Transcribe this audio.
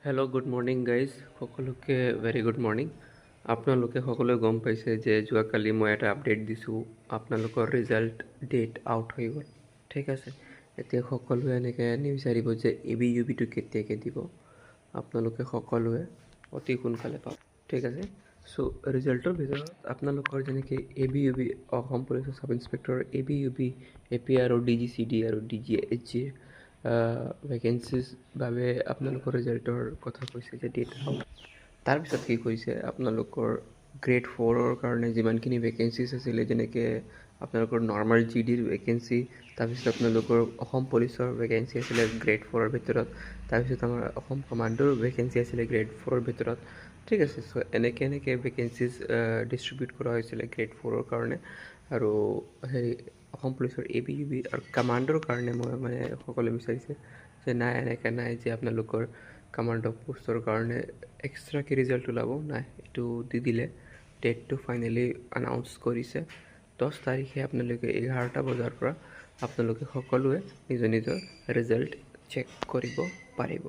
Hello' good morning guys সকলোকে very good morning. আপোনালোকে সকলোৱে গম পাইছে যে যোৱাকালি মই এটা আপডেট দিছোঁ, আপোনালোকৰ ৰিজাল্ট ডেট আউট হৈ গ'ল। ঠিক আছে, এতিয়া সকলোৱে এনেকৈ নিবিচাৰিব যে ABUB-টো কেতিয়াকৈ দিব। আপোনালোকে সকলোৱে অতি সোনকালে পাব। ঠিক আছে, চ' ৰিজাল্টৰ ভিতৰত আপোনালোকৰ যেনেকৈ ABUB অসম পুলিচৰ ছাব ইন্সপেক্টৰ ABUB APR আৰু DGCD আৰু DGHG ভেকেঞ্চিজ বাবে আপোনালোকৰ ৰিজাল্টৰ কথা কৈছে যে ডেট আউট। তাৰপিছত কি কৈছে, আপোনালোকৰ গ্ৰেড 4ৰ কাৰণে যিমানখিনি ভেকেঞ্চিজ আছিলে, যেনেকৈ আপোনালোকৰ নৰ্মেল GDৰ ভেকেঞ্চি, তাৰপিছত আপোনালোকৰ অসম পুলিচৰ ভেকেঞ্চি আছিলে গ্ৰেড 4ৰ ভিতৰত, তাৰপিছত আমাৰ অসম কমাণ্ডোৰ ভেকেঞ্চি আছিলে গ্ৰেড 4ৰ ভিতৰত। ঠিক আছে, চ' এনেকৈ ভেকেঞ্চিজ ডিষ্ট্ৰিবিউট কৰা হৈছিলে গ্ৰেড 4ৰ কাৰণে। আৰু অসম পুলিচৰ ABUB আৰু কমাণ্ডোৰ কাৰণে মই সকলোৱে বিচাৰিছে যে এনেকৈ নাই যে আপোনালোকৰ কমাণ্ডো পোষ্টৰ কাৰণে এক্সট্ৰাকৈ ৰিজাল্ট ওলাব, নাই, এইটো দি দিলে। ডেটটো ফাইনেলি আনাউন্স কৰিছে 10 তাৰিখে। আপোনালোকে 11টা বজাৰ পৰা আপোনালোকে সকলোৱে নিজৰ ৰিজাল্ট চেক কৰিব পাৰিব।